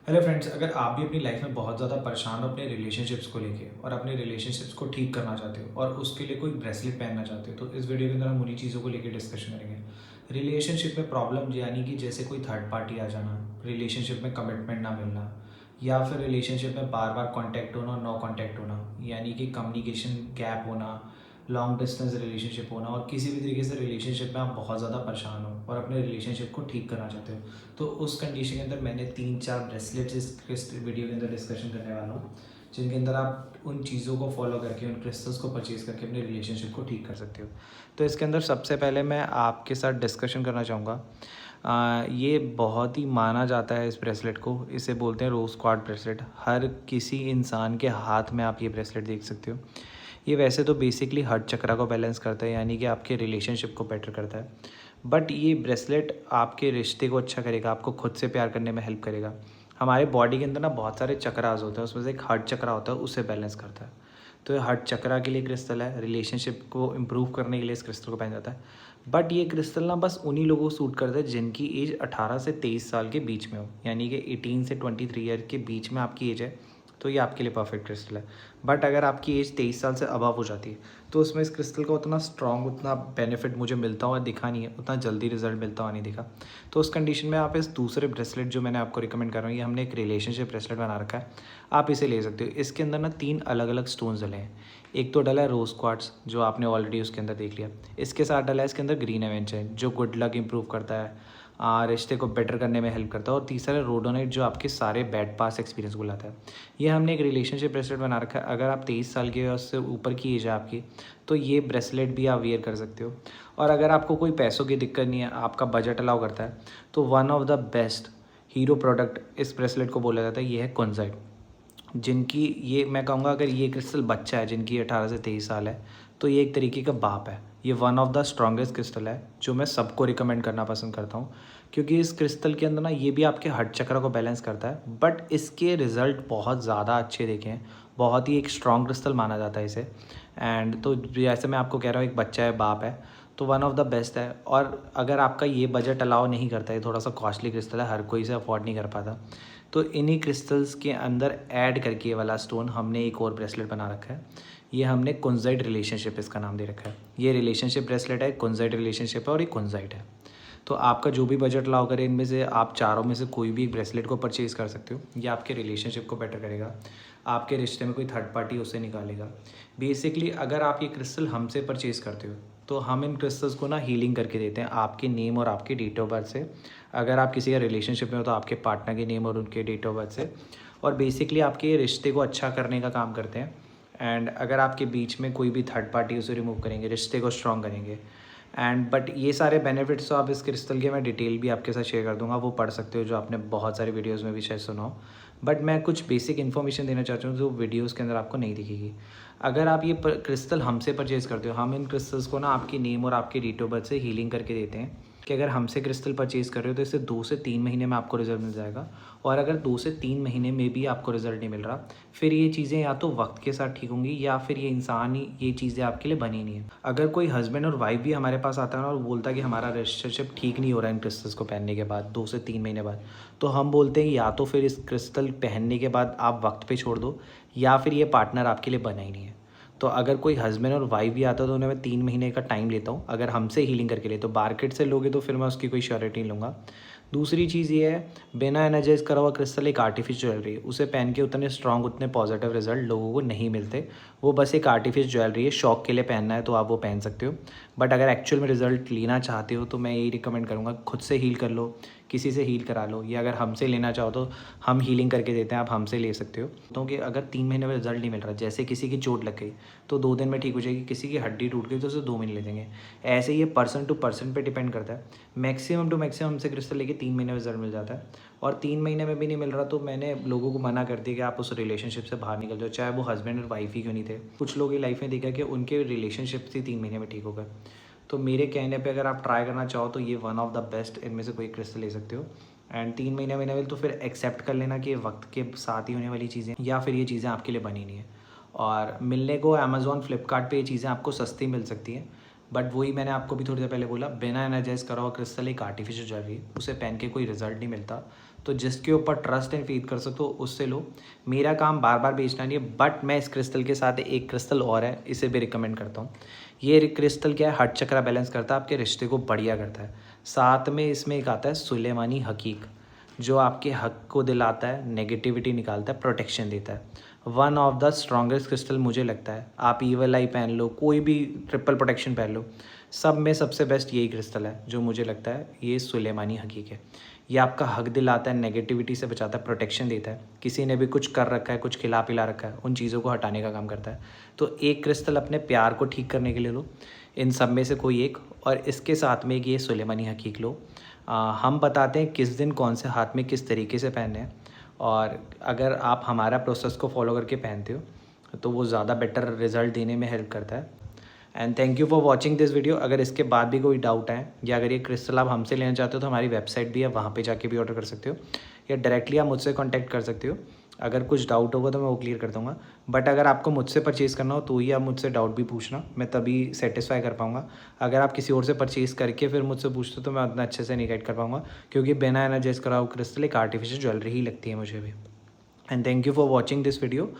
Hello friends, अगर आप भी अपनी लाइफ में बहुत ज़्यादा परेशान हो अपने रिलेशनशिप्स को लेके और अपने रिलेशनशिप्स को ठीक करना चाहते हो और उसके लिए कोई ब्रेसलेट पहनना चाहते हो, तो इस वीडियो के अंदर हम उन्हीं चीज़ों को लेके डिस्कशन करेंगे। रिलेशनशिप में प्रॉब्लम यानी कि जैसे कोई थर्ड पार्टी आ जाना, रिलेशनशिप में कमिटमेंट ना मिलना, या फिर रिलेशनशिप में बार बार कॉन्टैक्ट होना और नो कॉन्टैक्ट होना, यानी कि कम्युनिकेशन गैप होना, लॉन्ग डिस्टेंस रिलेशनशिप होना, और किसी भी तरीके से रिलेशनशिप में आप बहुत ज़्यादा परेशान हो और अपने रिलेशनशिप को ठीक करना चाहते हो, तो उस कंडीशन के अंदर मैंने 3-4 ब्रेसलेट्स इस वीडियो के अंदर डिस्कशन करने वाला हूँ, जिनके अंदर आप उन चीज़ों को फॉलो करके, उन क्रिस्टल्स को परचेज़ करके अपने रिलेशनशिप को ठीक कर सकते हो। तो इसके अंदर सबसे पहले मैं आपके साथ डिस्कशन करना चाहूँगा। ये बहुत ही माना जाता है इस ब्रेसलेट को, इसे बोलते हैं रोज़ क्वार्ट्ज ब्रेसलेट। हर किसी इंसान के हाथ में आप ये ब्रेसलेट देख सकते हो। ये वैसे तो बेसिकली हार्ट चक्रा को बैलेंस करता है, यानी कि आपके रिलेशनशिप को बेटर करता है। बट ये ब्रेसलेट आपके रिश्ते को अच्छा करेगा, आपको खुद से प्यार करने में हेल्प करेगा। हमारे बॉडी के अंदर ना बहुत सारे चक्रास होते हैं, उसमें से एक हार्ट चक्रा होता है, उससे बैलेंस करता है। तो ये हार्ट चक्रा के लिए क्रिस्टल है, रिलेशनशिप को इम्प्रूव करने के लिए इस क्रिस्टल को पहना जाता है। बट ये क्रिस्टल ना बस उन्हीं लोगों को सूट करता है जिनकी एज 18 से 23 साल के बीच में हो, यानी कि 18 से 23 ईयर के बीच में आपकी एज है, तो ये आपके लिए परफेक्ट क्रिस्टल है। बट अगर आपकी एज 23 साल से अबव हो जाती है, तो उसमें इस क्रिस्टल का उतना स्ट्रॉन्ग, उतना बेनिफिट मुझे मिलता हुआ दिखा नहीं है, उतना जल्दी रिजल्ट मिलता हुआ नहीं दिखा। तो उस कंडीशन में आप इस दूसरे ब्रेसलेट जो मैंने आपको रिकमेंड कर रहा हूँ, ये हमने एक रिलेशनशिप ब्रेसलेट बना रखा है, आप इसे ले सकते हो। इसके अंदर ना 3 अलग अलग स्टोन्स डले हैं। एक तो डला है रोज़ क्वार्ट्ज, जो आपने ऑलरेडी उसके अंदर देख लिया। इसके साथ डला है इसके अंदर ग्रीन एवेंच है, जो गुड लक इंप्रूव करता है, रिश्ते को बेटर करने में हेल्प करता है। और तीसरा है रोडोनाइट, जो आपके सारे बैड पास एक्सपीरियंस को लाता है। ये हमने एक रिलेशनशिप ब्रेसलेट बना रखा है। अगर आप 23 साल के या उससे ऊपर की एज है आपकी, तो ये ब्रेसलेट भी आप वियर कर सकते हो। और अगर आपको कोई पैसों की दिक्कत नहीं है, आपका बजट अलाउ करता है, तो one of the best hero product इस ब्रेसलेट को बोला जाता है, ये है कॉन्जाइट। जिनकी, ये मैं कहूँगा, अगर ये क्रिस्टल बच्चा है जिनकी 18 से 23 साल है, तो ये एक तरीके का बाप है। ये one of the strongest crystal है, जो मैं सबको रिकमेंड करना पसंद करता हूँ, क्योंकि इस क्रिस्टल के अंदर ना ये भी आपके हार्ट चक्र को बैलेंस करता है, बट इसके रिज़ल्ट बहुत ज़्यादा अच्छे देखे हैं। बहुत ही एक स्ट्रॉन्ग क्रिस्टल माना जाता है इसे। एंड तो जैसे मैं आपको कह रहा हूँ, एक बच्चा है, बाप है, तो वन ऑफ द बेस्ट है। और अगर आपका ये बजट अलाउ नहीं करता है, थोड़ा सा कॉस्टली क्रिस्टल है, हर कोई इसे अफोर्ड नहीं कर पाता, तो इन्हीं क्रिस्टल्स के अंदर ऐड करके ये वाला स्टोन हमने एक और ब्रेसलेट बना रखा है। ये हमने कुंजाइट रिलेशनशिप इसका नाम दे रखा है। ये रिलेशनशिप ब्रेसलेट है, कुंजाइट रिलेशनशिप है और ये कुंजाइट है। तो आपका जो भी बजट अलाउ करे, इनमें से आप चारों में से कोई भी एक ब्रेसलेट को परचेज़ कर सकते हो। ये आपके रिलेशनशिप को बेटर करेगा, आपके रिश्ते में कोई थर्ड पार्टी उसे निकालेगा। बेसिकली अगर आप ये क्रिस्टल हमसे परचेज़ करते हो, तो हम इन क्रिस्टल्स को ना हीलिंग करके देते हैं आपके नेम और आपके डेट ऑफ बर्थ से। अगर आप किसी का रिलेशनशिप में हो, तो आपके पार्टनर के नेम और उनके डेट ऑफ बर्थ से। और बेसिकली आपके रिश्ते को अच्छा करने का काम करते हैं। एंड अगर आपके बीच में कोई भी थर्ड पार्टी, उसे रिमूव करेंगे, रिश्ते को स्ट्रॉन्ग करेंगे। एंड बट ये सारे बेनिफिट्स तो आप इस क्रिस्टल के मैं डिटेल भी आपके साथ शेयर कर दूंगा, वो पढ़ सकते हो, जो आपने बहुत सारे वीडियोस में भी शायद सुना हो। बट मैं कुछ बेसिक इन्फॉर्मेशन देना चाहता हूँ जो वीडियोस के अंदर आपको नहीं दिखेगी। अगर आप ये क्रिस्टल हमसे परचेज़ करते हो, हम इन क्रिस्टल्स को ना आपकी नेम और आपकी डेट ऑफ बर्थ से हीलिंग करके देते हैं, कि अगर हमसे क्रिस्टल परचेज़ कर रहे हो, तो इससे 2 से 3 महीने में आपको रिजल्ट मिल जाएगा। और अगर 2 से 3 महीने में भी आपको रिजल्ट नहीं मिल रहा, फिर ये चीज़ें या तो वक्त के साथ ठीक होंगी, या फिर ये इंसान ही, ये चीज़ें आपके लिए बनी नहीं है। अगर कोई हस्बैंड और वाइफ भी हमारे पास आता है ना और बोलता है कि हमारा रिलेशनशिप ठीक नहीं हो रहा है इन क्रिस्टल्स को पहनने के बाद 2 से 3 महीने बाद, तो हम बोलते हैं या तो फिर इस क्रिस्टल पहनने के बाद आप वक्त पे छोड़ दो, या फिर ये पार्टनर आपके लिए बना ही नहीं है। तो अगर कोई हस्बैंड और वाइफ भी आता है, तो उन्हें मैं 3 महीने का टाइम लेता हूँ। अगर हमसे हीलिंग करके ले, तो मार्केट से लोगे तो फिर मैं उसकी कोई श्योरिटी नहीं लूँगा। दूसरी चीज़ ये है, बिना एनर्जाइज करा हुआ क्रिस्टल एक आर्टिफिशियल ज्वेलरी है, उसे पहन के उतने स्ट्रॉन्ग, उतने पॉजिटिव रिजल्ट लोगों को नहीं मिलते। वो बस एक आर्टिफिशियल ज्वेलरी है, शौक के लिए पहनना है तो आप वो पहन सकते हो। बट अगर एक्चुअल में रिजल्ट लेना चाहते हो, तो मैं यही रिकमेंड करूँगा, खुद से हील कर लो, किसी से हील करा लो, या अगर हमसे लेना चाहो तो हम हीलिंग करके देते हैं, आप हमसे ले सकते हो। तो कि अगर 3 महीने में रिजल्ट नहीं मिल रहा, जैसे किसी की चोट लग गई तो 2 दिन में ठीक हो जाएगी, किसी की हड्डी टूट गई तो उसे 2 महीने ले देंगे। ऐसे ही ये पर्सन टू पर्सन पे डिपेंड करता है। मैक्सिमम टू मैक्सिमम हमसे क्रिस्टल लेके 3 महीने में रिजल्ट मिल जाता है। और 3 महीने में भी नहीं मिल रहा, तो मैंने लोगों को मना कर दिया कि आप उस रिलेशनशिप से बाहर निकल जाओ, चाहे वो हस्बैंड और वाइफ ही क्यों नहीं थे। कुछ लोग की लाइफ में देखा कि उनके रिलेशनशिप से 3 महीने में ठीक हो गए। तो मेरे कहने पे अगर आप ट्राई करना चाहो, तो ये वन ऑफ द बेस्ट इनमें से कोई क्रिस्टल ले सकते हो। एंड 3 महीने में नहीं, तो फिर एक्सेप्ट कर लेना कि ये वक्त के साथ ही होने वाली चीज़ें, या फिर ये चीज़ें आपके लिए बनी नहीं है। और मिलने को अमेज़ॉन, फ्लिपकार्ट पे ये चीज़ें आपको सस्ती मिल सकती हैं। बट वही मैंने आपको भी थोड़ी देर पहले बोला, बिना एनर्जाइज करा हुआ क्रिस्टल एक आर्टिफिशियल ज्वेलरी, उसे पहन के कोई रिजल्ट नहीं मिलता। तो जिसके ऊपर ट्रस्ट एंड फेथ कर सकते हो उससे लो। मेरा काम बार बार बेचना नहीं है, बट मैं इस क्रिस्टल के साथ एक क्रिस्टल और है, इसे भी रिकमेंड करता हूँ। ये क्रिस्टल क्या है, हार्ट चक्रा बैलेंस करता है, आपके रिश्ते को बढ़िया करता है। साथ में इसमें एक आता है सुलेमानी हकीक, जो आपके हक को दिलाता है, नेगेटिविटी निकालता है, प्रोटेक्शन देता है। One of the strongest crystal मुझे लगता है। आप ईवल आई पहन लो, कोई भी ट्रिपल प्रोटेक्शन पहन लो, सब में सबसे बेस्ट यही क्रिस्टल है जो मुझे लगता है। ये सुलेमानी हकीक है। ये आपका हक दिलाता है, नेगेटिविटी से बचाता है, प्रोटेक्शन देता है। किसी ने भी कुछ कर रखा है, कुछ खिला पिला रखा है, उन चीज़ों को हटाने का काम करता है। तो एक क्रिस्टल अपने प्यार को ठीक करने के लिए लो, इन सब में से कोई एक, और इसके साथ में एक ये सुलेमानी हकीक लो। हम बताते हैं किस दिन कौन से हाथ में किस तरीके से पहनने हैं, और अगर आप हमारा प्रोसेस को फॉलो करके पहनते हो तो वो ज़्यादा बेटर रिजल्ट देने में हेल्प करता है। And thank you for watching this video. अगर इसके बाद भी कोई डाउट है, या अगर ये क्रिस्टल आप हमसे लेना चाहते हो तो हमारी वेबसाइट भी है, वहाँ पे जाके भी ऑर्डर कर सकते हो, या डायरेक्टली आप मुझसे कॉन्टैक्ट कर सकते हो। अगर कुछ डाउट होगा तो मैं वो क्लियर कर दूँगा, बट अगर आपको मुझसे परचेज़ करना हो तो ही आप मुझसे डाउट भी पूछना, मैं तभी सेटिस्फाई कर पाऊँगा। अगर आप किसी और से परचेज़ करके फिर मुझसे पूछते हो तो मैं उतना अच्छे से नहीं गाइड कर पाऊँगा, क्योंकि बिना एनर्जाइज करा हुआ क्रिस्टल एक आर्टिफिशियल ज्वेलरी ही लगती है मुझे भी। And thank you for watching this video.